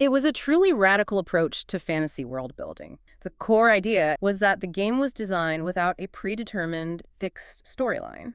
It was a truly radical approach to fantasy world building. The core idea was that the game was designed without a predetermined, fixed storyline.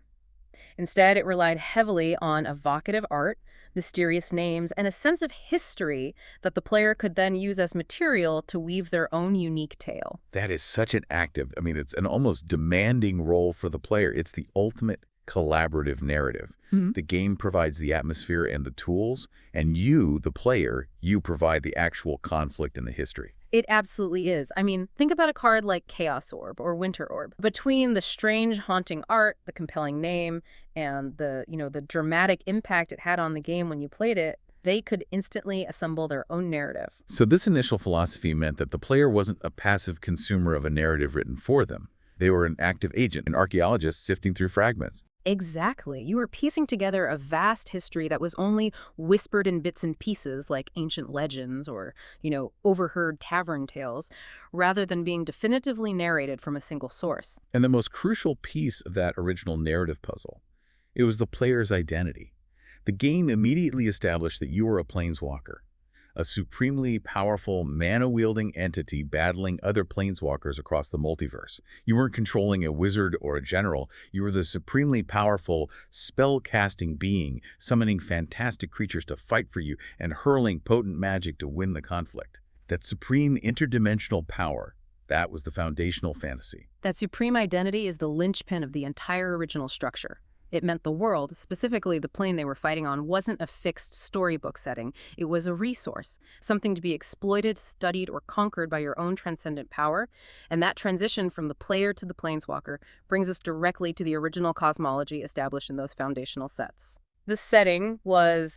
Instead, it relied heavily on evocative art, mysterious names, and a sense of history that the player could then use as material to weave their own unique tale. That is such an active, it's an almost demanding role for the player. It's the ultimate collaborative narrative. The game provides the atmosphere and the tools, and you, the player, you provide the actual conflict and the history. It absolutely is. Think about a card like Chaos Orb or Winter Orb. Between the strange, haunting art, the compelling name, and the dramatic impact it had on the game when you played it, they could instantly assemble their own narrative. So this initial philosophy meant that the player wasn't a passive consumer of a narrative written for them. They were an active agent, an archaeologist sifting through fragments. Exactly. You were piecing together a vast history that was only whispered in bits and pieces like ancient legends or, overheard tavern tales, rather than being definitively narrated from a single source. And the most crucial piece of that original narrative puzzle, it was the player's identity. The game immediately established that you were a planeswalker, a supremely powerful mana-wielding entity battling other planeswalkers across the multiverse. You weren't controlling a wizard or a general. You were the supremely powerful, spell-casting being, summoning fantastic creatures to fight for you and hurling potent magic to win the conflict. That supreme interdimensional power, that was the foundational fantasy. That supreme identity is the linchpin of the entire original structure. It meant the world, specifically the plane they were fighting on, wasn't a fixed storybook setting. It was a resource, something to be exploited, studied, or conquered by your own transcendent power. And that transition from the player to the planeswalker brings us directly to the original cosmology established in those foundational sets. The setting was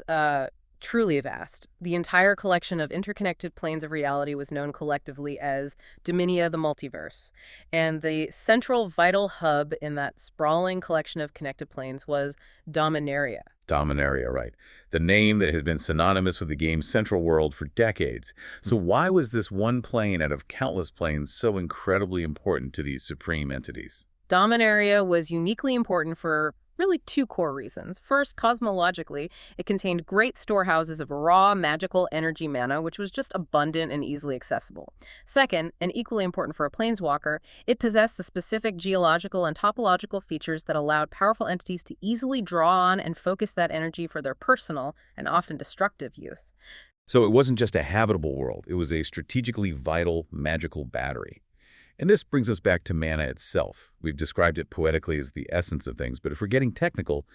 truly vast. The entire collection of interconnected planes of reality was known collectively as Dominia the Multiverse. And the central vital hub in that sprawling collection of connected planes was Dominaria. Dominaria, right. The name that has been synonymous with the game's central world for decades. So why was this one plane out of countless planes so incredibly important to these supreme entities? Dominaria was uniquely important for really two core reasons. First, cosmologically, it contained great storehouses of raw magical energy mana, which was just abundant and easily accessible. Second, and equally important for a planeswalker, it possessed the specific geological and topological features that allowed powerful entities to easily draw on and focus that energy for their personal and often destructive use. So it wasn't just a habitable world, it was a strategically vital magical battery. And this brings us back to mana itself. We've described it poetically as the essence of things, but if we're getting technical,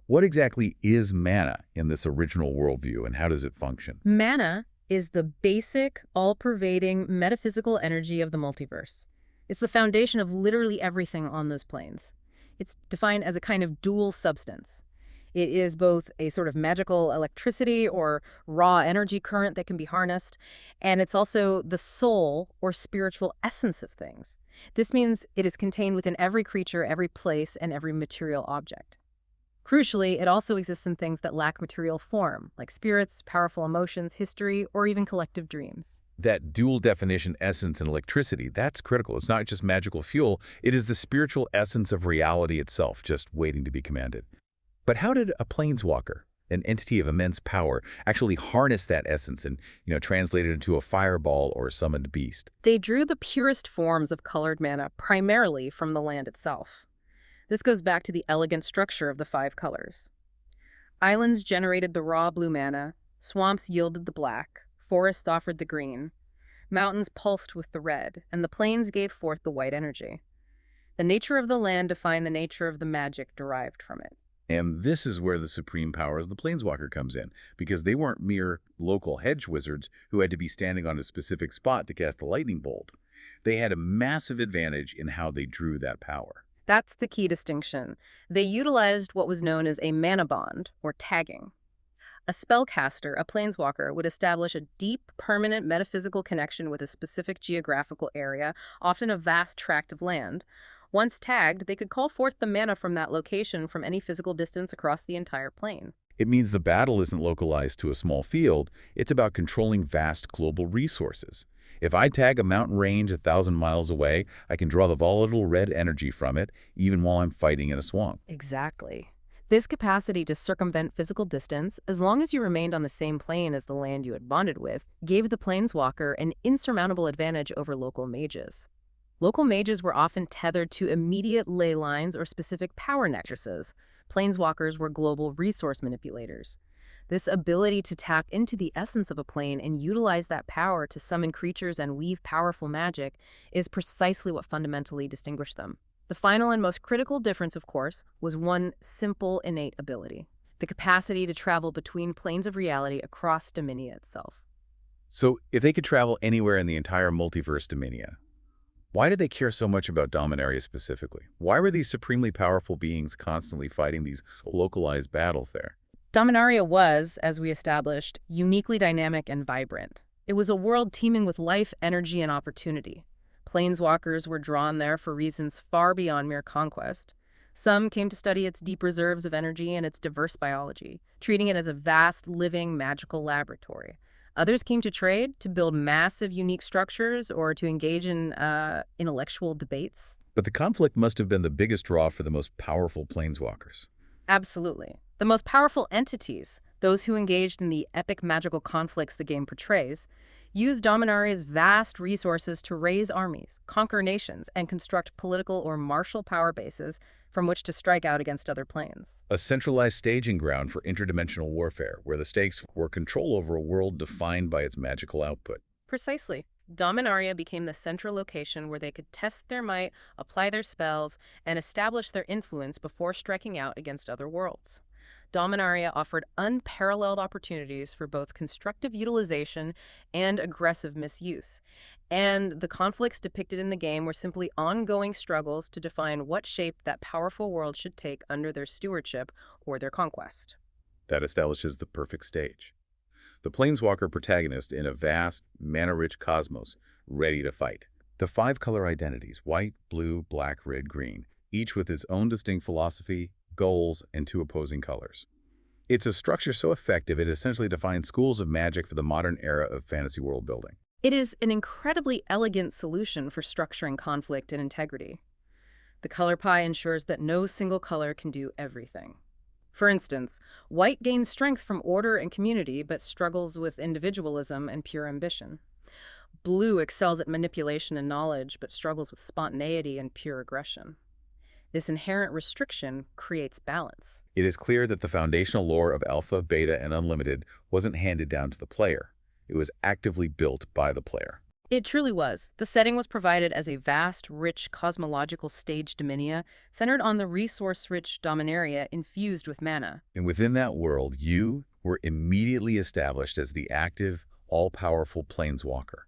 what exactly is mana in this original worldview, and how does it function? Mana is the basic, all-pervading metaphysical energy of the multiverse. It's the foundation of literally everything on those planes. It's defined as a kind of dual substance. It is both a sort of magical electricity or raw energy current that can be harnessed, and it's also the soul or spiritual essence of things. This means it is contained within every creature, every place, and every material object. Crucially, it also exists in things that lack material form, like spirits, powerful emotions, history, or even collective dreams. That dual definition essence and electricity, that's critical. It's not just magical fuel, it is the spiritual essence of reality itself, just waiting to be commanded. But how did a planeswalker, an entity of immense power, actually harness that essence and, translate it into a fireball or a summoned beast? They drew the purest forms of colored mana primarily from the land itself. This goes back to the elegant structure of the 5 colors. Islands generated the raw blue mana, swamps yielded the black, forests offered the green, mountains pulsed with the red, and the plains gave forth the white energy. The nature of the land defined the nature of the magic derived from it. And this is where the supreme power of the planeswalker comes in, because they weren't mere local hedge wizards who had to be standing on a specific spot to cast a lightning bolt. They had a massive advantage in how they drew that power. That's the key distinction. They utilized what was known as a mana bond, or tagging. A spellcaster, a planeswalker, would establish a deep, permanent metaphysical connection with a specific geographical area, often a vast tract of land. Once tagged, they could call forth the mana from that location from any physical distance across the entire plane. It means the battle isn't localized to a small field. It's about controlling vast global resources. If I tag a mountain range 1,000 miles away, I can draw the volatile red energy from it, even while I'm fighting in a swamp. Exactly. This capacity to circumvent physical distance, as long as you remained on the same plane as the land you had bonded with, gave the planeswalker an insurmountable advantage over local mages. Local mages were often tethered to immediate ley lines or specific power nexuses. Planeswalkers were global resource manipulators. This ability to tap into the essence of a plane and utilize that power to summon creatures and weave powerful magic is precisely what fundamentally distinguished them. The final and most critical difference, of course, was one simple innate ability: the capacity to travel between planes of reality across Dominia itself. So, if they could travel anywhere in the entire multiverse Dominia, why did they care so much about Dominaria specifically? Why were these supremely powerful beings constantly fighting these localized battles there? Dominaria was, as we established, uniquely dynamic and vibrant. It was a world teeming with life, energy, and opportunity. Planeswalkers were drawn there for reasons far beyond mere conquest. Some came to study its deep reserves of energy and its diverse biology, treating it as a vast, living, magical laboratory. Others came to trade, to build massive, unique structures, or to engage in intellectual debates. But the conflict must have been the biggest draw for the most powerful planeswalkers. Absolutely. The most powerful entities, those who engaged in the epic magical conflicts the game portrays, used Dominaria's vast resources to raise armies, conquer nations, and construct political or martial power bases from which to strike out against other planes. A centralized staging ground for interdimensional warfare, where the stakes were control over a world defined by its magical output. Precisely. Dominaria became the central location where they could test their might, apply their spells, and establish their influence before striking out against other worlds. Dominaria offered unparalleled opportunities for both constructive utilization and aggressive misuse. And the conflicts depicted in the game were simply ongoing struggles to define what shape that powerful world should take under their stewardship or their conquest. That establishes the perfect stage. The planeswalker protagonist in a vast, mana-rich cosmos, ready to fight. The 5-color identities, white, blue, black, red, green, each with its own distinct philosophy, goals, and 2 opposing colors. It's a structure so effective it essentially defines schools of magic for the modern era of fantasy world building. It is an incredibly elegant solution for structuring conflict and integrity. The color pie ensures that no single color can do everything. For instance, white gains strength from order and community but struggles with individualism and pure ambition. Blue excels at manipulation and knowledge but struggles with spontaneity and pure aggression. This inherent restriction creates balance. It is clear that the foundational lore of Alpha, Beta, and Unlimited wasn't handed down to the player. It was actively built by the player. It truly was. The setting was provided as a vast, rich, cosmological stage Dominia, centered on the resource-rich Dominaria infused with mana. And within that world, you were immediately established as the active, all-powerful planeswalker,